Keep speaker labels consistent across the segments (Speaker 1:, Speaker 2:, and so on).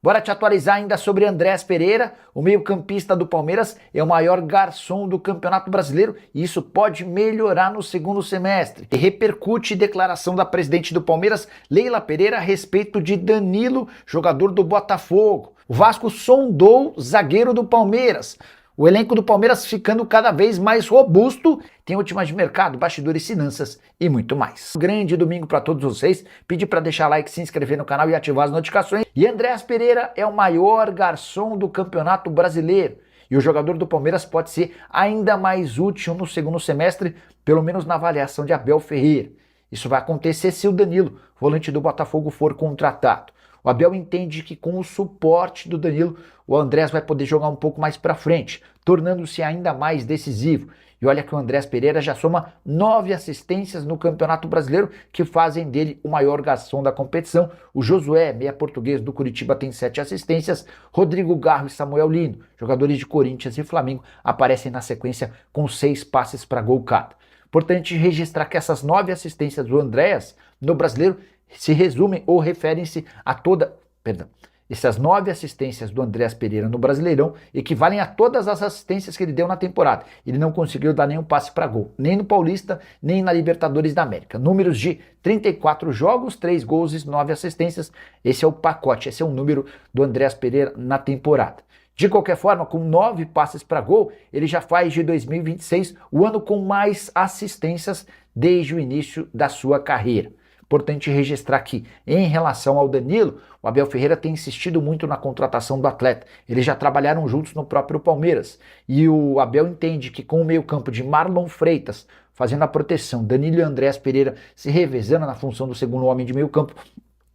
Speaker 1: Bora te atualizar ainda sobre Andrés Pereira, o meio-campista do Palmeiras é o maior garçom do Campeonato Brasileiro e isso pode melhorar no segundo semestre. E repercute declaração da presidente do Palmeiras, Leila Pereira, a respeito de Danilo, jogador do Botafogo. O Vasco sondou zagueiro do Palmeiras. O elenco do Palmeiras ficando cada vez mais robusto, tem últimas de mercado, bastidores, finanças e muito mais. Grande domingo para todos vocês, pedir para deixar like, se inscrever no canal e ativar as notificações. E Andrés Pereira é o maior garçom do Campeonato Brasileiro. E o jogador do Palmeiras pode ser ainda mais útil no segundo semestre, pelo menos na avaliação de Abel Ferreira. Isso vai acontecer se o Danilo, volante do Botafogo, for contratado. O Abel entende que com o suporte do Danilo, o Andrés vai poder jogar um pouco mais para frente, tornando-se ainda mais decisivo. E olha que o Andrés Pereira já soma 9 assistências no Campeonato Brasileiro, que fazem dele o maior garçom da competição. O Josué, meia português do Curitiba, tem 7 assistências. Rodrigo Garro e Samuel Lino, jogadores de Corinthians e Flamengo, aparecem na sequência com 6 passes para gol cada. Importante registrar que essas 9 assistências do Andrés no Brasileiro se resumem ou referem-se a essas 9 assistências do Andrés Pereira no Brasileirão equivalem a todas as assistências que ele deu na temporada. Ele não conseguiu dar nenhum passe para gol, nem no Paulista, nem na Libertadores da América. Números de 34 jogos, 3 gols e 9 assistências. Esse é o pacote, esse é o número do Andrés Pereira na temporada. De qualquer forma, com 9 passes para gol, ele já faz de 2026 o ano com mais assistências desde o início da sua carreira. Importante registrar que, em relação ao Danilo, o Abel Ferreira tem insistido muito na contratação do atleta. Eles já trabalharam juntos no próprio Palmeiras. E o Abel entende que com o meio-campo de Marlon Freitas fazendo a proteção, Danilo e Andrés Pereira se revezando na função do segundo homem de meio-campo,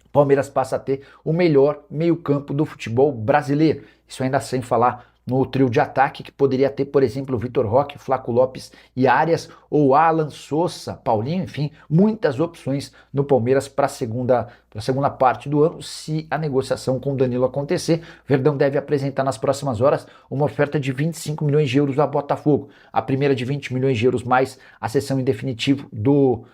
Speaker 1: o Palmeiras passa a ter o melhor meio-campo do futebol brasileiro. Isso ainda sem falar no trio de ataque, que poderia ter, por exemplo, Vitor Roque, Flaco Lopes e Arias, ou Alan Sousa, Paulinho, enfim, muitas opções no Palmeiras para a segunda parte do ano, se a negociação com o Danilo acontecer. Verdão deve apresentar nas próximas horas uma oferta de 25 milhões de euros ao Botafogo. A primeira de 20 milhões de euros mais a cessão em definitivo do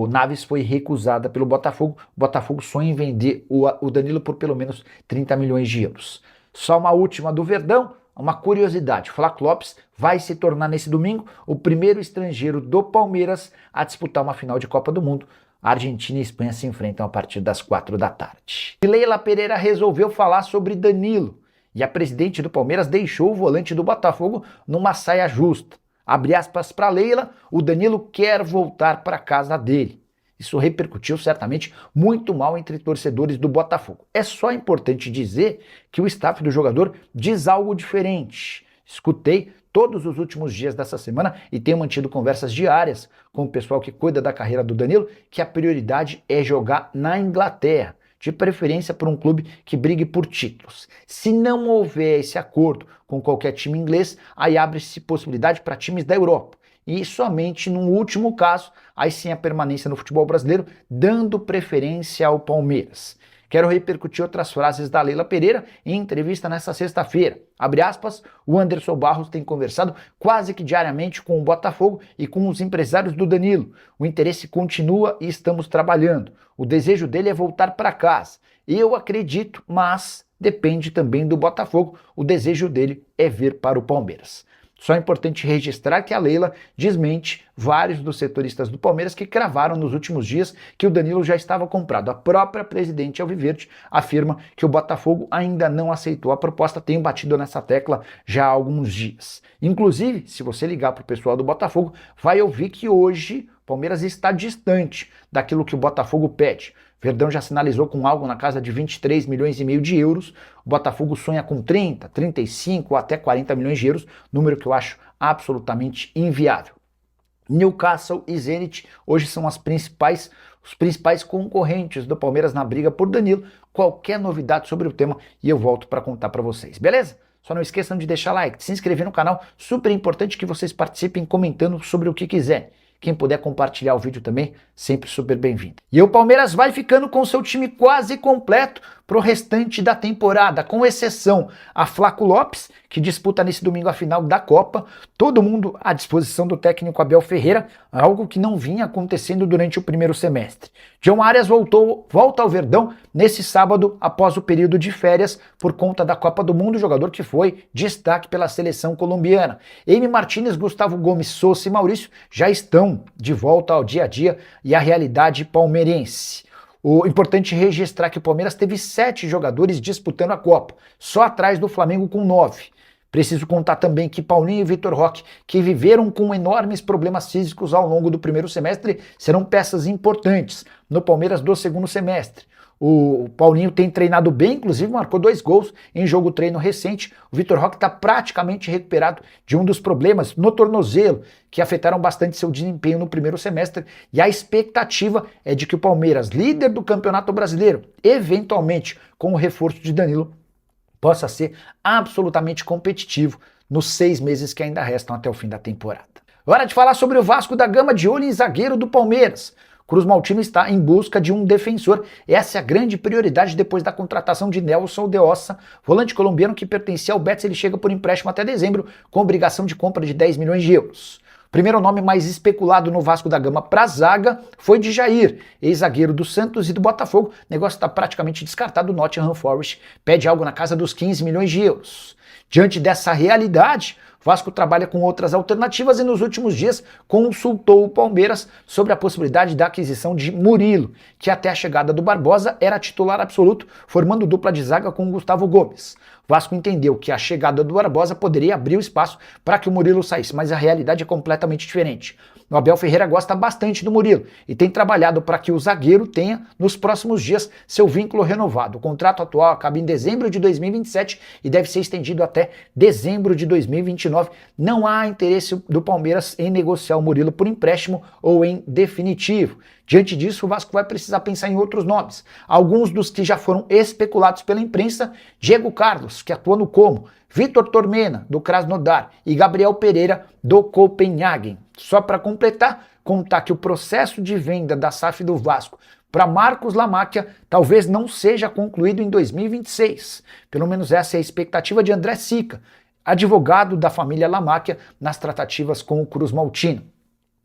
Speaker 1: Naves foi recusada pelo Botafogo. O Botafogo sonha em vender o Danilo por pelo menos 30 milhões de euros. Só uma última do Verdão, uma curiosidade: Flaco Lopes vai se tornar nesse domingo o primeiro estrangeiro do Palmeiras a disputar uma final de Copa do Mundo. A Argentina e a Espanha se enfrentam a partir das 4 da tarde. E Leila Pereira resolveu falar sobre Danilo e a presidente do Palmeiras deixou o volante do Botafogo numa saia justa. Abre aspas para Leila: o Danilo quer voltar para casa dele. Isso repercutiu certamente muito mal entre torcedores do Botafogo. É só importante dizer que o staff do jogador diz algo diferente. Escutei todos os últimos dias dessa semana e tenho mantido conversas diárias com o pessoal que cuida da carreira do Danilo, que a prioridade é jogar na Inglaterra, de preferência por um clube que brigue por títulos. Se não houver esse acordo com qualquer time inglês, aí abre-se possibilidade para times da Europa. E somente no último caso, aí sim a permanência no futebol brasileiro, dando preferência ao Palmeiras. Quero repercutir outras frases da Leila Pereira em entrevista nesta sexta-feira. Abre aspas: o Anderson Barros tem conversado quase que diariamente com o Botafogo e com os empresários do Danilo. O interesse continua e estamos trabalhando. O desejo dele é voltar para casa. Eu acredito, mas depende também do Botafogo. O desejo dele é vir para o Palmeiras. Só é importante registrar que a Leila desmente vários dos setoristas do Palmeiras que cravaram nos últimos dias que o Danilo já estava comprado. A própria presidente Alviverde afirma que o Botafogo ainda não aceitou a proposta. Tenho batido nessa tecla já há alguns dias. Inclusive, se você ligar para o pessoal do Botafogo, vai ouvir que hoje o Palmeiras está distante daquilo que o Botafogo pede. Verdão já sinalizou com algo na casa de 23 milhões e meio de euros. O Botafogo sonha com 30, 35 ou até 40 milhões de euros, número que eu acho absolutamente inviável. Newcastle e Zenit hoje são os principais concorrentes do Palmeiras na briga por Danilo. Qualquer novidade sobre o tema e eu volto para contar para vocês, beleza? Só não esqueçam de deixar like, de se inscrever no canal, super importante que vocês participem comentando sobre o que quiserem. Quem puder compartilhar o vídeo também, sempre super bem-vindo. E o Palmeiras vai ficando com seu time quase completo para o restante da temporada, com exceção a Flaco Lopes, que disputa nesse domingo a final da Copa. Todo mundo à disposição do técnico Abel Ferreira, algo que não vinha acontecendo durante o primeiro semestre. John Arias volta ao Verdão nesse sábado após o período de férias por conta da Copa do Mundo, jogador que foi destaque pela seleção colombiana. Amy Martínez, Gustavo Gomes, Sousa e Maurício já estão de volta ao dia a dia e à realidade palmeirense. O importante registrar que o Palmeiras teve 7 jogadores disputando a Copa, só atrás do Flamengo com 9. Preciso contar também que Paulinho e Vitor Roque, que viveram com enormes problemas físicos ao longo do primeiro semestre, serão peças importantes no Palmeiras do segundo semestre. O Paulinho tem treinado bem, inclusive marcou 2 gols em jogo treino recente. O Vitor Roque está praticamente recuperado de um dos problemas no tornozelo, que afetaram bastante seu desempenho no primeiro semestre. E a expectativa é de que o Palmeiras, líder do Campeonato Brasileiro, eventualmente com o reforço de Danilo, possa ser absolutamente competitivo nos 6 meses que ainda restam até o fim da temporada. Hora de falar sobre o Vasco da Gama, de olho em zagueiro do Palmeiras. Cruz Maltino está em busca de um defensor. Essa é a grande prioridade depois da contratação de Nelson de Ossa, volante colombiano que pertencia ao Betis. Ele chega por empréstimo até dezembro, com obrigação de compra de 10 milhões de euros. O primeiro nome mais especulado no Vasco da Gama para a zaga foi de Jair, ex-zagueiro do Santos e do Botafogo. O negócio está praticamente descartado. O Nottingham Forest pede algo na casa dos 15 milhões de euros. Diante dessa realidade, o Vasco trabalha com outras alternativas e nos últimos dias consultou o Palmeiras sobre a possibilidade da aquisição de Murilo, que até a chegada do Barbosa era titular absoluto, formando dupla de zaga com o Gustavo Gomes. O Vasco entendeu que a chegada do Barbosa poderia abrir o espaço para que o Murilo saísse, mas a realidade é completamente diferente. O Abel Ferreira gosta bastante do Murilo e tem trabalhado para que o zagueiro tenha, nos próximos dias, seu vínculo renovado. O contrato atual acaba em dezembro de 2027 e deve ser estendido até dezembro de 2029. Não há interesse do Palmeiras em negociar o Murilo por empréstimo ou em definitivo. Diante disso, o Vasco vai precisar pensar em outros nomes. Alguns dos que já foram especulados pela imprensa: Diego Carlos, que atua no Como, Vitor Tormena, do Krasnodar, e Gabriel Pereira, do Copenhagen. Só para completar, contar que o processo de venda da SAF do Vasco para Marcos Lamáquia talvez não seja concluído em 2026. Pelo menos essa é a expectativa de André Sica, advogado da família Lamáquia, nas tratativas com o Cruz Maltino.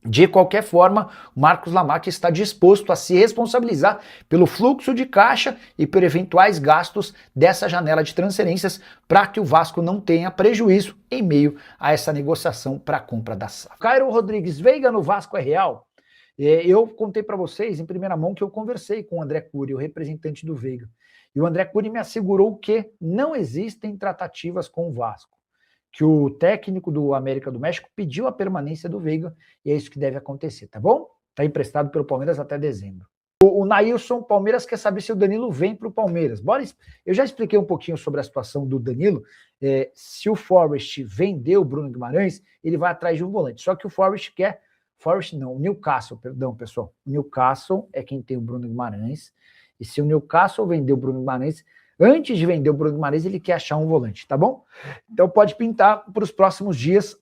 Speaker 1: De qualquer forma, Marcos Lamáquia está disposto a se responsabilizar pelo fluxo de caixa e por eventuais gastos dessa janela de transferências para que o Vasco não tenha prejuízo em meio a essa negociação para a compra da SAF. Cairo Rodrigues, Veiga no Vasco é real? Eu contei para vocês em primeira mão que eu conversei com o André Cury, o representante do Veiga, e o André Cury me assegurou que não existem tratativas com o Vasco, que o técnico do América do México pediu a permanência do Veiga e é isso que deve acontecer, tá bom? Tá emprestado pelo Palmeiras até dezembro. O Nailson, Palmeiras quer saber se o Danilo vem para o Palmeiras. Eu já expliquei um pouquinho sobre a situação do Danilo. Se o Forest vendeu o Bruno Guimarães, ele vai atrás de um volante. Só que o o Newcastle, perdão, pessoal. O Newcastle é quem tem o Bruno Guimarães. E se o Newcastle vender o Bruno Guimarães, antes de vender o Bruno Guimarães, ele quer achar um volante, tá bom? Então pode pintar para os próximos dias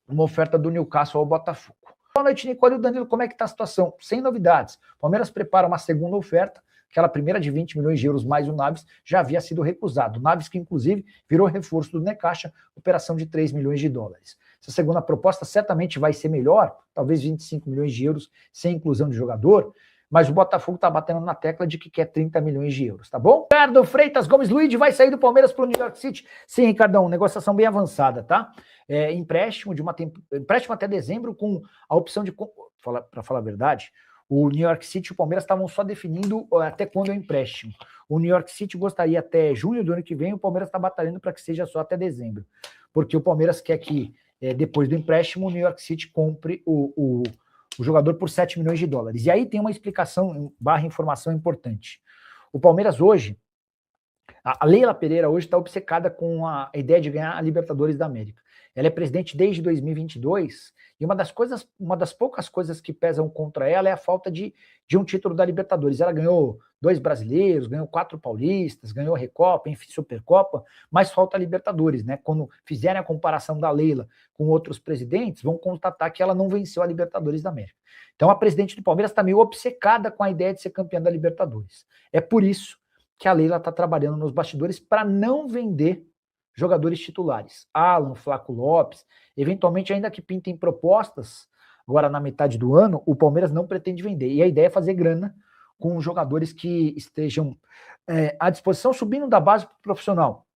Speaker 1: uma oferta do Newcastle ao Botafogo. Boa noite, Nicole e o Danilo, como é que está a situação? Sem novidades. O Palmeiras prepara uma segunda oferta, aquela primeira de 20 milhões de euros mais o Naves já havia sido recusado. O Naves que inclusive virou reforço do Necaxa, operação de 3 milhões de dólares. Essa segunda proposta certamente vai ser melhor, talvez 25 milhões de euros sem inclusão de jogador, mas o Botafogo está batendo na tecla de que quer 30 milhões de euros, tá bom? Ricardo Freitas Gomes Luiz vai sair do Palmeiras para o New York City? Sim, Ricardão, negociação bem avançada, tá? Empréstimo até dezembro com a opção de... Para falar a verdade, o New York City e o Palmeiras estavam só definindo até quando é o empréstimo. O New York City gostaria até junho do ano que vem, o Palmeiras está batalhando para que seja só até dezembro. Porque o Palmeiras quer que, depois do empréstimo, o New York City compre o jogador por 7 milhões de dólares. E aí tem uma explicação / informação importante. O Palmeiras hoje, a Leila Pereira hoje está obcecada com a ideia de ganhar a Libertadores da América. Ela é presidente desde 2022 e uma das poucas coisas que pesam contra ela é a falta de um título da Libertadores. Ela ganhou 2 brasileiros, ganhou 4 paulistas, ganhou a Recopa, enfim, Supercopa, mas falta a Libertadores, né? Quando fizerem a comparação da Leila com outros presidentes, vão constatar que ela não venceu a Libertadores da América. Então a presidente do Palmeiras está meio obcecada com a ideia de ser campeã da Libertadores. É por isso que a Leila está trabalhando nos bastidores para não vender jogadores titulares. Alan, Flaco Lopes, eventualmente ainda que pintem propostas, agora na metade do ano, o Palmeiras não pretende vender. E a ideia é fazer grana com jogadores que estejam à disposição, subindo da base para o profissional.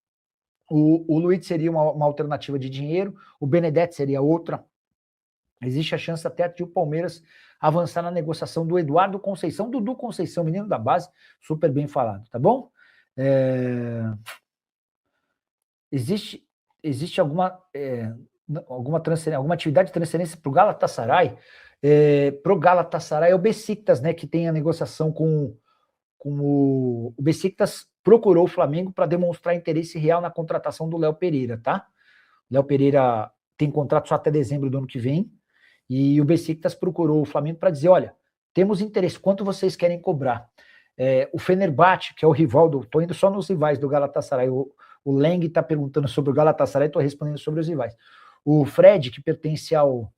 Speaker 1: O Luiz seria uma alternativa de dinheiro, o Benedetti seria outra. Existe a chance até de o Palmeiras avançar na negociação do Eduardo Conceição, Dudu Conceição, menino da base, super bem falado, tá bom? Existe alguma atividade de transferência para o Galatasaray? Para o Galatasaray é o Besiktas, né, que tem a negociação com o Besiktas procurou o Flamengo para demonstrar interesse real na contratação do Léo Pereira, tá? Léo Pereira tem contrato só até dezembro do ano que vem, e o Besiktas procurou o Flamengo para dizer, olha, temos interesse, quanto vocês querem cobrar? O Fenerbahçe, que é o rival estou indo só nos rivais do Galatasaray, o Leng está perguntando sobre o Galatasaray, estou respondendo sobre os rivais. O Fred, que pertence ao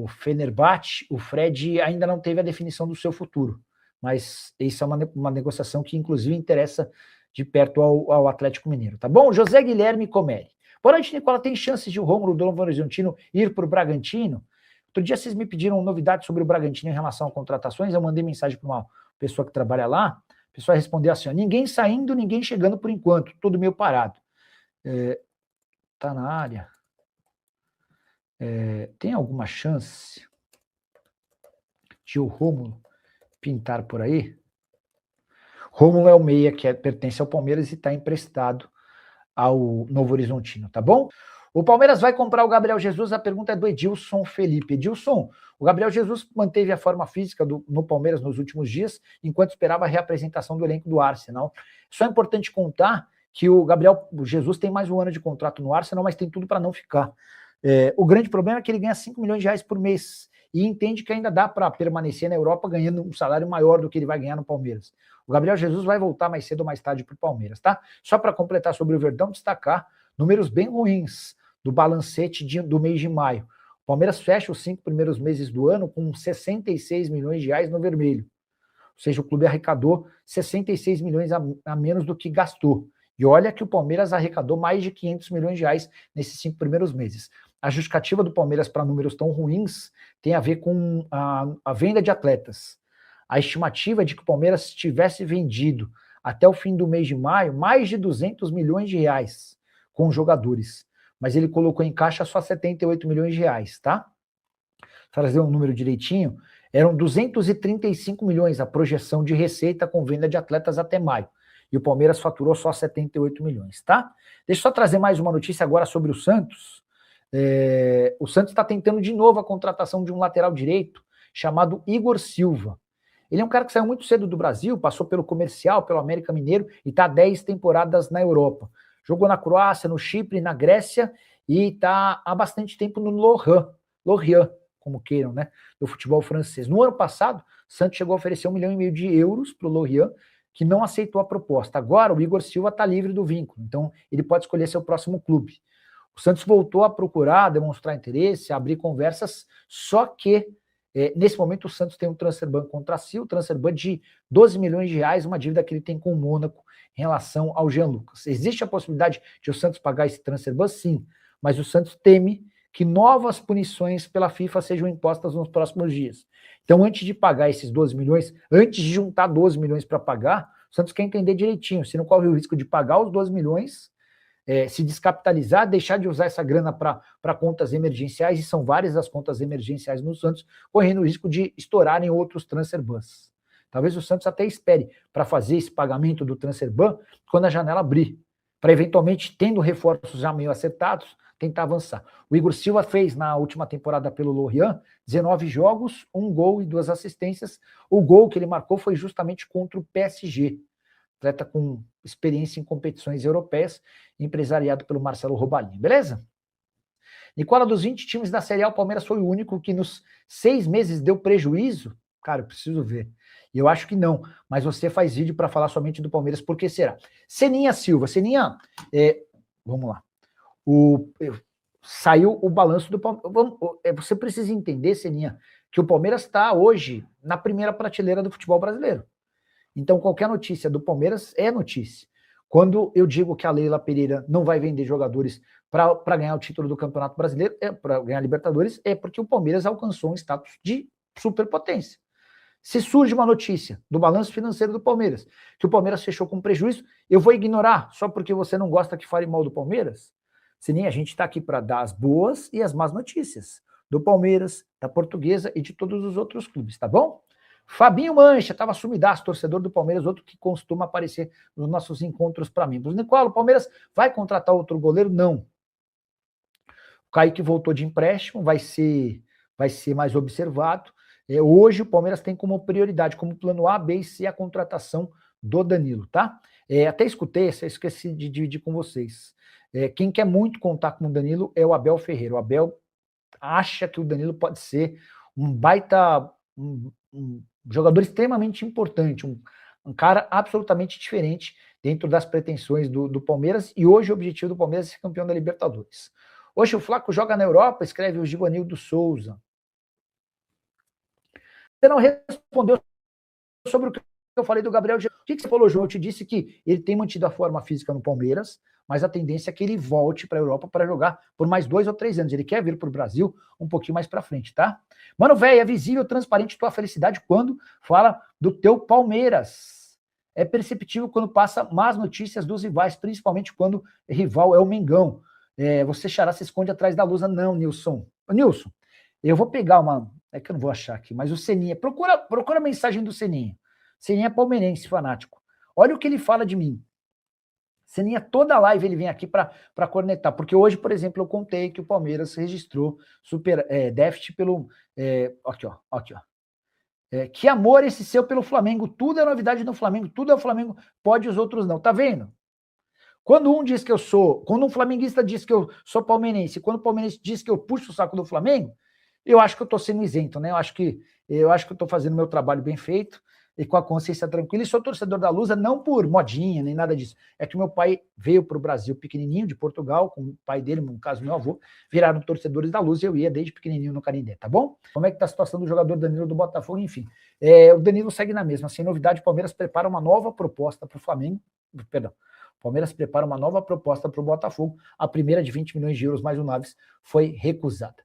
Speaker 1: Fenerbahçe, o Fred ainda não teve a definição do seu futuro, mas isso é uma negociação que inclusive interessa de perto ao Atlético Mineiro, tá bom? José Guilherme Comeri. Boa noite, Nicola. Tem chances de o Rômulo do Novo Horizontino ir para o Bragantino? Outro dia vocês me pediram novidades sobre o Bragantino em relação a contratações, eu mandei mensagem para uma pessoa que trabalha lá, a pessoa respondeu assim, ó, ninguém saindo, ninguém chegando por enquanto, tudo meio parado. Tá na área. Tem alguma chance de o Rômulo pintar por aí? Rômulo é o meia que pertence ao Palmeiras e está emprestado ao Novo Horizontino, tá bom? O Palmeiras vai comprar o Gabriel Jesus, a pergunta é do Edilson Felipe. Edilson, o Gabriel Jesus manteve a forma física no Palmeiras nos últimos dias, enquanto esperava a reapresentação do elenco do Arsenal. Só é importante contar que o Gabriel Jesus tem mais um ano de contrato no Arsenal, mas tem tudo para não ficar. O grande problema é que ele ganha 5 milhões de reais por mês e entende que ainda dá para permanecer na Europa ganhando um salário maior do que ele vai ganhar no Palmeiras. O Gabriel Jesus vai voltar mais cedo ou mais tarde para o Palmeiras, tá? Só para completar sobre o Verdão, destacar números bem ruins do balancete do mês de maio. O Palmeiras fecha os 5 primeiros meses do ano com 66 milhões de reais no vermelho. Ou seja, o clube arrecadou 66 milhões a menos do que gastou. E olha que o Palmeiras arrecadou mais de 500 milhões de reais nesses 5 primeiros meses. A justificativa do Palmeiras para números tão ruins tem a ver com a venda de atletas. A estimativa é de que o Palmeiras tivesse vendido até o fim do mês de maio mais de 200 milhões de reais com jogadores. Mas ele colocou em caixa só 78 milhões de reais, tá? Para trazer um número direitinho, eram 235 milhões a projeção de receita com venda de atletas até maio. E o Palmeiras faturou só 78 milhões, tá? Deixa eu só trazer mais uma notícia agora sobre o Santos. O Santos está tentando de novo a contratação de um lateral direito chamado Igor Silva. Ele é um cara que saiu muito cedo do Brasil, passou pelo Comercial, pelo América Mineiro e está há 10 temporadas na Europa. Jogou na Croácia, no Chipre, na Grécia e está há bastante tempo no Lorient, como queiram, né? Do futebol francês. No ano passado, o Santos chegou a oferecer 1,5 milhão de euros para o Lorient, que não aceitou a proposta. Agora, o Igor Silva está livre do vínculo, então ele pode escolher seu próximo clube. O Santos voltou a procurar, demonstrar interesse, abrir conversas, só que nesse momento o Santos tem um transfer ban contra si, o transfer ban de 12 milhões de reais, uma dívida que ele tem com o Mônaco em relação ao Jean Lucas. Existe a possibilidade de o Santos pagar esse transfer ban? Sim, mas o Santos teme que novas punições pela FIFA sejam impostas nos próximos dias. Então, antes de pagar esses 12 milhões, antes de juntar 12 milhões para pagar, o Santos quer entender direitinho, se não corre o risco de pagar os 12 milhões, se descapitalizar, deixar de usar essa grana para contas emergenciais, e são várias as contas emergenciais no Santos, correndo o risco de estourarem outros transfer bans. Talvez o Santos até espere para fazer esse pagamento do transfer ban quando a janela abrir, para eventualmente, tendo reforços já meio acertados, tentar avançar. O Igor Silva fez na última temporada pelo Lorient 19 jogos, 1 gol e 2 assistências. O gol que ele marcou foi justamente contra o PSG, atleta com experiência em competições europeias, empresariado pelo Marcelo Robalinho, beleza? Nicola, dos 20 times da Série A, o Palmeiras foi o único que nos 6 meses deu prejuízo? Cara, eu preciso ver. E eu acho que não, mas você faz vídeo para falar somente do Palmeiras, por que será? Seninha Silva, Seninha, vamos lá. Saiu o balanço do Palmeiras. Você precisa entender, Seninha, que o Palmeiras está hoje na primeira prateleira do futebol brasileiro. Então, qualquer notícia do Palmeiras é notícia. Quando eu digo que a Leila Pereira não vai vender jogadores para ganhar o título do Campeonato Brasileiro, para ganhar a Libertadores, é porque o Palmeiras alcançou um status de superpotência. Se surge uma notícia do balanço financeiro do Palmeiras, que o Palmeiras fechou com prejuízo, eu vou ignorar só porque você não gosta que fale mal do Palmeiras? Se nem a gente está aqui para dar as boas e as más notícias do Palmeiras, da Portuguesa e de todos os outros clubes, tá bom? Fabinho Mancha, estava sumidaço, torcedor do Palmeiras, outro que costuma aparecer nos nossos encontros para mim. Nicola, o Palmeiras vai contratar outro goleiro? Não. O Kaique voltou de empréstimo, vai ser mais observado. Hoje o Palmeiras tem como prioridade, como plano A, B e C, a contratação do Danilo, tá? Até esqueci de dividir com vocês. Quem quer muito contar com o Danilo é o Abel Ferreira. O Abel acha que o Danilo pode ser um baita, um jogador extremamente importante, um cara absolutamente diferente dentro das pretensões do Palmeiras, e hoje o objetivo do Palmeiras é ser campeão da Libertadores. Hoje o Flaco joga na Europa, escreve o Givanildo Souza. Você não respondeu sobre o que eu falei do Gabriel Jesus. O que você falou, João? Eu te disse que ele tem mantido a forma física no Palmeiras, mas a tendência é que ele volte para a Europa para jogar por mais 2 ou 3 anos. Ele quer vir para o Brasil um pouquinho mais para frente, tá? Mano, velho, é visível, transparente tua felicidade quando fala do teu Palmeiras. É perceptível quando passa más notícias dos rivais, principalmente quando o rival é o Mengão. Você, Xará, se esconde atrás da lusa. Não, Nilson. Nilson, eu vou pegar uma... É que eu não vou achar aqui, mas o Seninha... Procura a mensagem do Seninha. Seninha é palmeirense, fanático. Olha o que ele fala de mim. Seninha, toda live ele vem aqui para cornetar, porque hoje, por exemplo, eu contei que o Palmeiras registrou déficit pelo... aqui, ó. Que amor esse seu pelo Flamengo, tudo é novidade no Flamengo, tudo é o Flamengo, pode os outros não, tá vendo? Quando um flamenguista diz que eu sou palmeirense, quando o palmeirense diz que eu puxo o saco do Flamengo, eu acho que eu tô sendo isento, né? Eu acho que eu tô fazendo meu trabalho bem feito, e com a consciência tranquila, e sou torcedor da Lusa não por modinha, nem nada disso. É que meu pai veio para o Brasil pequenininho, de Portugal, com o pai dele, no caso meu avô, viraram torcedores da Lusa, e eu ia desde pequenininho no Canindé, tá bom? Como é que tá a situação do jogador Danilo do Botafogo? Enfim, o Danilo segue na mesma. Sem novidade, o Palmeiras prepara uma nova proposta para o Flamengo, perdão, o Palmeiras prepara uma nova proposta para o Botafogo, a primeira de 20 milhões de euros mais o Naves foi recusada.